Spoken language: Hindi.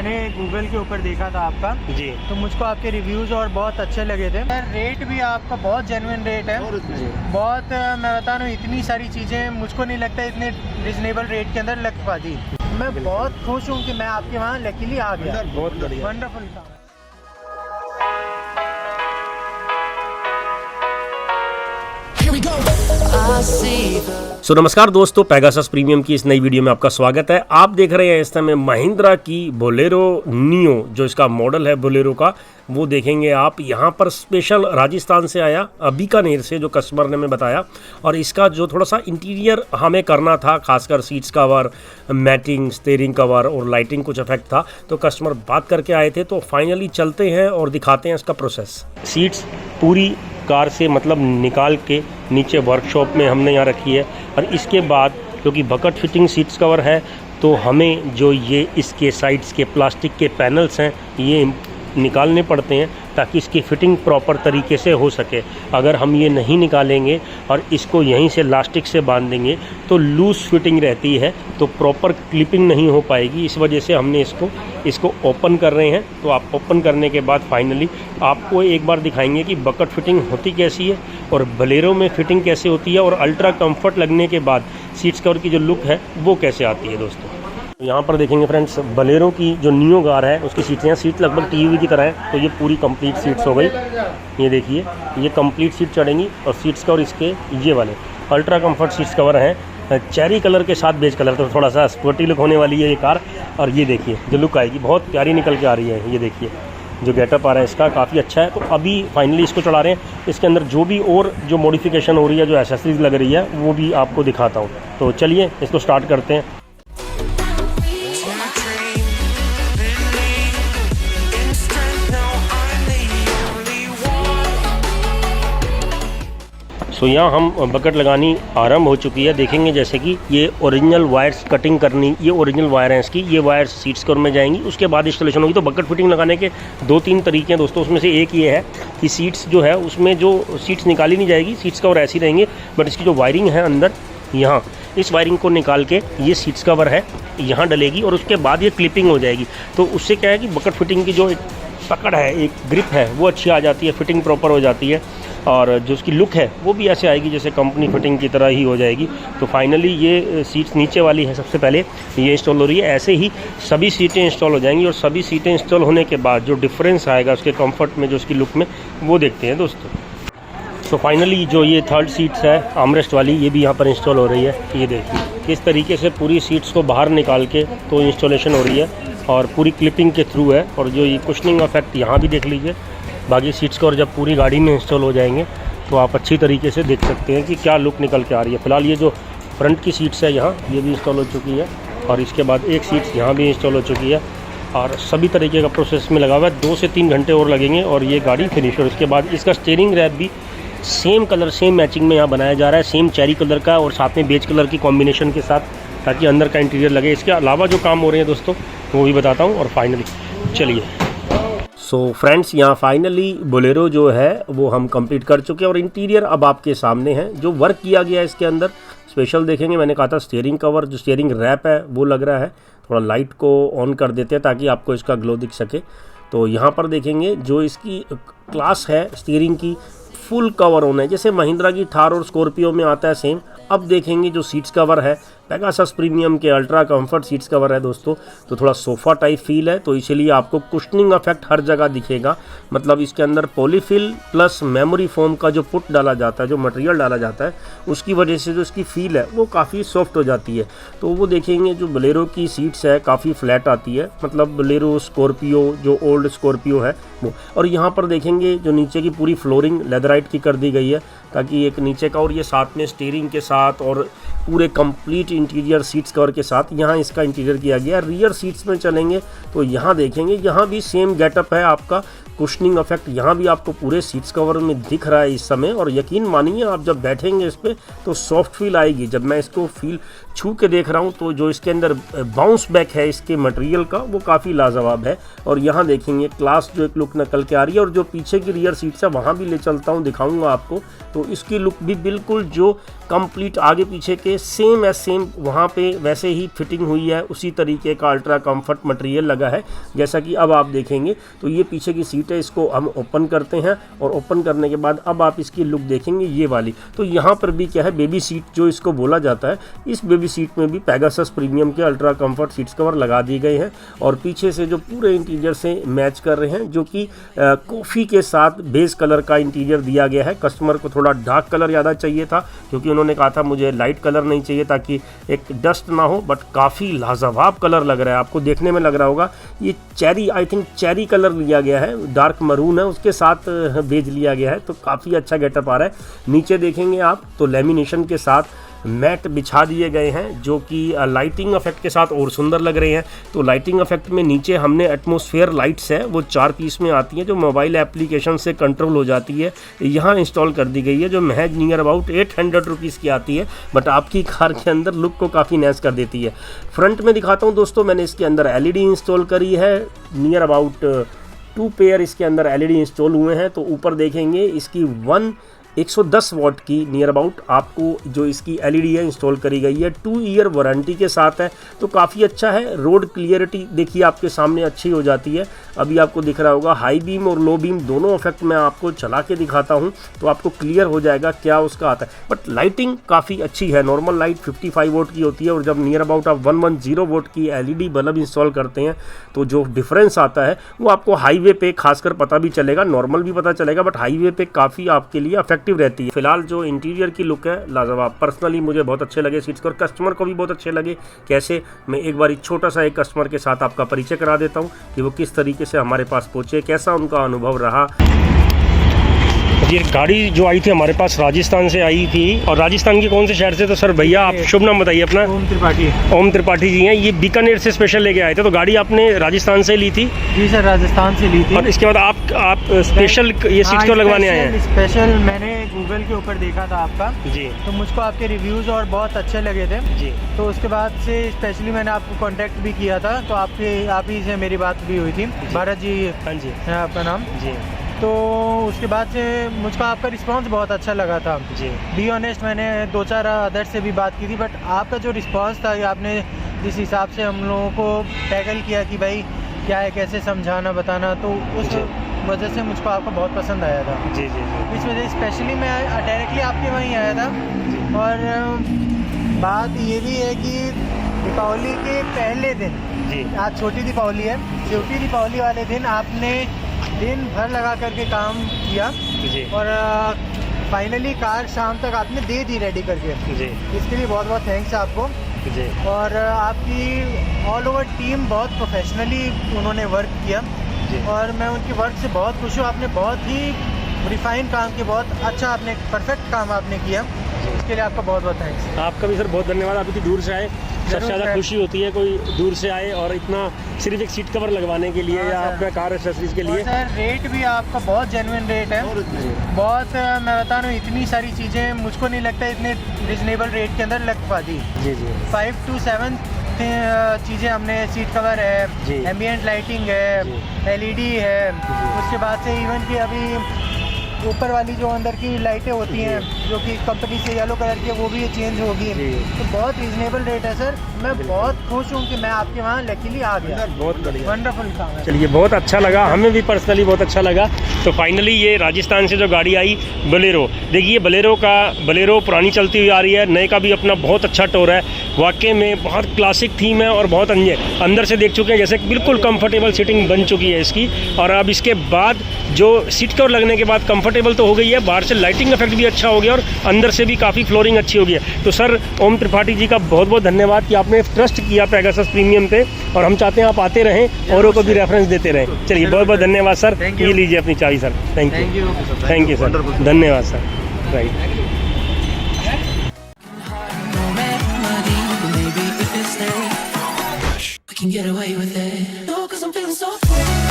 मैंने गूगल के ऊपर देखा था आपका जी। तो मुझको आपके रिव्यूज़ और बहुत अच्छे लगे थे। रेट भी आपका बहुत जेन्युइन रेट है, बहुत मैं बता रहा हूँ इतनी सारी चीज़ें मुझको नहीं लगता इतने रिजनेबल रेट के अंदर लग पाती। मैं बहुत खुश हूँ कि मैं आपके वहाँ लकीली आ गया। बहुत बढ़िया, वंडरफुल था। नमस्कार दोस्तों, पेगासस प्रीमियम की इस नई वीडियो में आपका स्वागत है। आप देख रहे हैं इस समय महिंद्रा की बोलेरो नियो, जो इसका मॉडल है बोलेरो का, वो देखेंगे आप। यहाँ पर स्पेशल राजस्थान से आया, बीकानेर से, जो कस्टमर ने हमें बताया। और इसका जो थोड़ा सा इंटीरियर हमें करना था, खासकर seats cover, matting, steering cover और लाइटिंग कुछ इफेक्ट था, तो कस्टमर बात करके आए थे। तो फाइनली चलते हैं और दिखाते हैं इसका प्रोसेस। सीट्स पूरी कार से मतलब निकाल के नीचे वर्कशॉप में हमने यहाँ रखी है। और इसके बाद क्योंकि बकेट फिटिंग सीट्स कवर है, तो हमें जो ये इसके साइड्स के प्लास्टिक के पैनल्स हैं, ये निकालने पड़ते हैं ताकि इसकी फ़िटिंग प्रॉपर तरीके से हो सके। अगर हम ये नहीं निकालेंगे और इसको यहीं से लास्टिक से बांध देंगे तो लूज़ फिटिंग रहती है, तो प्रॉपर क्लिपिंग नहीं हो पाएगी। इस वजह से हमने इसको ओपन कर रहे हैं। तो आप ओपन करने के बाद फाइनली आपको एक बार दिखाएंगे कि बकेट फिटिंग होती कैसी है और बोलेरो में फ़िटिंग कैसे होती है, और अल्ट्रा कम्फर्ट लगने के बाद सीट्स कवर की जो लुक है वो कैसे आती है दोस्तों। यहाँ पर देखेंगे फ्रेंड्स, बोलेरो की जो नियो कार है उसकी सीटें हैं, सीट लगभग टीवी की तरह है। तो ये पूरी कंप्लीट सीट्स हो गई। ये देखिए, ये कंप्लीट सीट चढ़ेंगी। और सीट्स कवर इसके ये वाले अल्ट्रा कंफर्ट सीट्स कवर हैं, चेरी कलर के साथ बेज कलर, तो थोड़ा सा स्पोर्टी लुक होने वाली है ये कार। और ये देखिए जो लुक आएगी, बहुत प्यारी निकल के आ रही है। ये देखिए जो गेटअप आ रहा है इसका, काफ़ी अच्छा है। तो अभी फाइनली इसको चला रहे हैं। इसके अंदर जो भी और जो मॉडिफिकेशन हो रही है, जो एसेसरीज लग रही है, वो भी आपको दिखाता हूँ। तो चलिए इसको स्टार्ट करते हैं। तो यहाँ हम बकेट लगानी आरंभ हो चुकी है। देखेंगे जैसे कि ये ओरिजिनल वायर्स कटिंग करनी, ये ओरिजिनल वायर हैं इसकी, ये वायर्स सीट्स कवर में जाएंगी। उसके बाद इंस्टॉलेशन होगी। तो बकेट फिटिंग लगाने के 2-3 तरीके हैं दोस्तों। उसमें से एक ये है कि सीट्स जो है उसमें जो सीट्स निकाली नहीं जाएगी, सीट्स कवर ऐसी रहेंगे, बट इसकी जो वायरिंग है अंदर, यहाँ इस वायरिंग को निकाल के ये सीट्स कवर है यहाँ डलेगी और उसके बाद ये क्लिपिंग हो जाएगी। तो उससे क्या है कि बकेट फिटिंग की जो एक पकड़ है, एक ग्रिप है, वो अच्छी आ जाती है, फिटिंग प्रॉपर हो जाती है। और जो उसकी लुक है वो भी ऐसे आएगी जैसे कंपनी फिटिंग की तरह ही हो जाएगी। तो फाइनली ये सीट्स नीचे वाली है, सबसे पहले ये इंस्टॉल हो रही है। ऐसे ही सभी सीटें इंस्टॉल हो जाएंगी। और सभी सीटें इंस्टॉल होने के बाद जो डिफरेंस आएगा उसके कंफर्ट में, जो उसकी लुक में, वो देखते हैं दोस्तों। तो फाइनली जो ये थर्ड सीट्स है आर्मरेस्ट वाली, ये भी यहाँ पर इंस्टॉल हो रही है। ये देखिए किस तरीके से पूरी सीट्स को बाहर निकाल के तो इंस्टॉलेशन हो रही है और पूरी क्लिपिंग के थ्रू है। और जो ये कुशनिंग इफेक्ट यहाँ भी देख लीजिए। बाकी सीट्स को और जब पूरी गाड़ी में इंस्टॉल हो जाएंगे तो आप अच्छी तरीके से देख सकते हैं कि क्या लुक निकल के आ रही है। फिलहाल ये जो फ्रंट की सीट्स है यहाँ, ये भी इंस्टॉल हो चुकी है। और इसके बाद एक सीट्स यहाँ भी इंस्टॉल हो चुकी है। और सभी तरीके का प्रोसेस में लगा हुआ है। 2 से 3 घंटे और लगेंगे और ये गाड़ी फिनिश। और उसके बाद इसका स्टीयरिंग रैप भी सेम कलर, सेम मैचिंग में यहाँ बनाया जा रहा है, सेम चेरी कलर का और साथ में बेज कलर की कॉम्बिनेशन के साथ, ताकि अंदर का इंटीरियर लगे। इसके अलावा जो काम हो रहे हैं दोस्तों वो भी बताता हूँ। और फाइनली चलिए। सो फ्रेंड्स, यहाँ फाइनली बोलेरो जो है वो हम कंप्लीट कर चुके हैं और इंटीरियर अब आपके सामने है। जो वर्क किया गया है इसके अंदर स्पेशल देखेंगे, मैंने कहा था स्टीयरिंग कवर, जो स्टीयरिंग रैप है वो लग रहा है। थोड़ा लाइट को ऑन कर देते हैं ताकि आपको इसका ग्लो दिख सके। तो यहाँ पर देखेंगे जो इसकी क्लास है स्टीयरिंग की, फुल कवर होना है, जैसे महिंद्रा की थार और स्कॉर्पियो में आता है सेम। अब देखेंगे जो सीट्स कवर है, पेगासस प्रीमियम के अल्ट्रा कंफर्ट सीट्स कवर है दोस्तों। तो थोड़ा सोफ़ा टाइप फील है, तो इसीलिए आपको कुशनिंग इफेक्ट हर जगह दिखेगा। मतलब इसके अंदर पॉलीफिल प्लस मेमोरी फोम का जो पुट डाला जाता है, जो मटेरियल डाला जाता है, उसकी वजह से जो इसकी फील है वो काफ़ी सॉफ्ट हो जाती है। तो वो देखेंगे जो बोलेरो की सीट्स है काफ़ी फ्लैट आती है, मतलब बोलेरो स्कॉर्पियो जो ओल्ड स्कॉर्पियो है वो। और यहाँ पर देखेंगे जो नीचे की पूरी फ्लोरिंग लेदराइट की कर दी गई है, ताकि एक नीचे का और ये साथ में स्टीयरिंग के साथ और पूरे कंप्लीट इंटीरियर सीट्स कवर के साथ यहाँ इसका इंटीरियर किया गया है। रियर सीट्स में चलेंगे तो यहाँ देखेंगे, यहाँ भी सेम गेटअप है आपका, कुशनिंग इफेक्ट यहाँ भी आपको पूरे सीट्स कवर में दिख रहा है इस समय। और यकीन मानिए आप जब बैठेंगे इस पर तो सॉफ्ट फील आएगी। जब मैं इसको फील छू के देख रहा हूँ तो जो इसके अंदर बाउंस बैक है इसके मटेरियल का वो काफ़ी लाजवाब है। और यहाँ देखेंगे क्लास जो एक लुक निकल के आ रही है। और जो पीछे की रियर सीट्स है वहाँ भी ले चलता हूँ, दिखाऊंगा आपको। तो इसकी लुक भी बिल्कुल जो कंप्लीट आगे पीछे के सेम एज सेम वहाँ पे वैसे ही फिटिंग हुई है, उसी तरीके का अल्ट्रा कंफर्ट मटेरियल लगा है जैसा कि अब आप देखेंगे। तो ये पीछे की सीट है, इसको हम ओपन करते हैं और ओपन करने के बाद अब आप इसकी लुक देखेंगे ये वाली। तो यहाँ पर भी क्या है, बेबी सीट जो इसको बोला जाता है, इस बेबी सीट में भी पेगासस प्रीमियम के अल्ट्रा कंफर्ट सीट्स कवर लगा दिए गए हैं। और पीछे से जो पूरे इंटीरियर से मैच कर रहे हैं, जो कि कॉफ़ी के साथ बेस कलर का इंटीरियर दिया गया है। कस्टमर को थोड़ा डार्क कलर ज़्यादा चाहिए था क्योंकि उन्होंने कहा था मुझे लाइट कलर नहीं चाहिए ताकि एक डस्ट ना हो, बट काफ़ी लाजवाब कलर लग रहा है। आपको देखने में लग रहा होगा ये cherry, I think cherry colour लिया गया है, डार्क मरून है उसके साथ बेज लिया गया है। तो काफ़ी अच्छा गेटअप आ रहा है। नीचे देखेंगे आप तो लेमिनेशन के साथ मैट बिछा दिए गए हैं जो कि लाइटिंग इफेक्ट के साथ और सुंदर लग रहे हैं। तो लाइटिंग इफेक्ट में नीचे हमने एटमॉस्फेयर लाइट्स है वो 4 पीस में आती हैं जो मोबाइल एप्लीकेशन से कंट्रोल हो जाती है, यहाँ इंस्टॉल कर दी गई है, जो महज नियर अबाउट 800 रुपीज़ की आती है, बट आपकी कार के अंदर लुक को काफ़ी नैस कर देती है। फ्रंट में दिखाता हूँ दोस्तों, मैंने इसके अंदर LED इंस्टॉल करी है। नियर अबाउट 2 पेयर इसके अंदर LED इंस्टॉल हुए हैं। तो ऊपर देखेंगे इसकी 110 वॉट की नियर अबाउट आपको जो इसकी LED है इंस्टॉल करी गई है। 2 ईयर वारंटी के साथ है, तो काफ़ी अच्छा है। रोड क्लियरिटी देखिए आपके सामने अच्छी हो जाती है। अभी आपको दिख रहा होगा हाई बीम और लो बीम दोनों इफेक्ट मैं आपको चला के दिखाता हूं तो आपको क्लियर हो जाएगा क्या उसका आता है। बट लाइटिंग काफ़ी अच्छी है। नॉर्मल लाइट 55 वोट की होती है और जब नियर अबाउट आप 110 वोट की LED बल्ब इंस्टॉल करते हैं तो जो डिफरेंस आता है वो आपको हाईवे पे खासकर पता भी चलेगा, नॉर्मल भी पता चलेगा, बट हाईवे पे काफ़ी आपके लिए इफेक्टिव रहती है। फिलहाल जो इंटीरियर की लुक है लाजवाब, पर्सनली मुझे बहुत अच्छे लगे सीट्स और कस्टमर को भी बहुत अच्छे लगे। कैसे, मैं एक बार छोटा सा एक कस्टमर के साथ आपका परिचय करा देता हूँ कि वो किस तरीके से हमारे पास पहुंचे, कैसा उनका अनुभव रहा। ये गाड़ी जो आई थी हमारे पास राजस्थान से आई थी। और राजस्थान के कौन से शहर से? तो सर भैया आप शुभ नाम बताइए अपना। ओम त्रिपाठी। ओम त्रिपाठी जी हैं, ये बीकानेर से स्पेशल लेके आए थे। तो गाड़ी आपने राजस्थान से ली थी? जी सर, राजस्थान से ली थी। और इसके बाद आप स्पेशल ये सीट को लगवाने आए हैं? स्पेशल मैंने गूगल के ऊपर देखा था आपका जी, तो मुझको आपके रिव्यूज़ और बहुत अच्छे लगे थे जी। तो उसके बाद से स्पेशली मैंने आपको कांटेक्ट भी किया था। तो आप ही से मेरी बात भी हुई थी। भारत जी, हाँ जी, है आपका नाम जी। तो उसके बाद से मुझको आपका रिस्पांस बहुत अच्छा लगा था। जी, बी ऑनेस्ट, मैंने 2-4 अदर से भी बात की थी, बट आपका जो रिस्पांस था, आपने जिस हिसाब से हम लोगों को टैकल किया कि भाई क्या है, कैसे समझाना बताना, तो उस वजह से मुझको आपका बहुत पसंद आया था। जी, जी, जी। इस वजह से स्पेशली मैं डायरेक्टली आपके वहीं आया था। और बात ये भी है कि दीपावली के पहले दिन, जी, आज छोटी दीपावली है, छोटी दीपावली वाले दिन आपने दिन भर लगा करके काम किया जी, और फाइनली कार शाम तक आपने दे दी रेडी करके। जी, इसके लिए बहुत बहुत थैंक्स आपको। जी, और आपकी ऑल ओवर टीम बहुत प्रोफेशनली उन्होंने वर्क किया जी। और मैं उनकी वर्क से बहुत खुश हूँ। आपने बहुत ही रिफाइन काम किया, बहुत अच्छा, आपने परफेक्ट काम आपने किया, इसके लिए आपका बहुत बहुत थैंक्स। आपका भी सर बहुत धन्यवाद। आप इतनी दूर से आए, सबसे ज़्यादा खुशी होती है कोई दूर से आए और इतना सिर्फ एक सीट कवर लगवाने के लिए या अपना कार एक्सेसरीज के लिए। सर रेट भी आपका बहुत जेन्युइन रेट है, बहुत मैं बता रहा हूँ, इतनी सारी चीज़ें मुझको नहीं लगता इतने रिजनेबल रेट के अंदर लग पाती। जी, जी। 5 to 7 चीज़ें हमने, सीट कवर है, एम्बियंट लाइटिंग है, LED है, उसके बाद से इवन कि अभी ऊपर वाली जो अंदर की लाइटें होती हैं जो कि कंपनी से येलो कलर की है वो भी चेंज होगी। तो बहुत रीजनेबल रेट है सर। मैं बहुत खुश हूँ कि मैं आपके वहाँ लकीली आ गया। बहुत बढ़िया, वंडरफुल काम है। चलिए बहुत अच्छा लगा, हमें भी पर्सनली बहुत अच्छा लगा। तो फाइनली ये राजस्थान से जो गाड़ी आई बोलेरो, देखिए बोलेरो पुरानी चलती हुई आ रही है, नए का भी अपना बहुत अच्छा टोर है। वाकई में बहुत क्लासिक थीम है और बहुत अंदर से देख चुके हैं जैसे बिल्कुल कंफर्टेबल सीटिंग बन चुकी है इसकी। और अब इसके बाद जो सीट कवर लगने के बाद कंफर्टेबल तो हो गई है, बाहर से लाइटिंग इफेक्ट भी अच्छा हो गया और अंदर से भी काफ़ी फ्लोरिंग अच्छी हो गई है। तो सर ओम त्रिपाठी जी का बहुत बहुत धन्यवाद कि आपने ट्रस्ट किया पेगासस प्रीमियम पे, और हम चाहते हैं आप आते रहें, औरों को भी रेफरेंस देते रहें। चलिए बहुत बहुत धन्यवाद सर। ये लीजिए अपनी चाबी सर। थैंक यू सर, धन्यवाद sir. Right. Can get away with it. No, 'cause I'm feeling so free.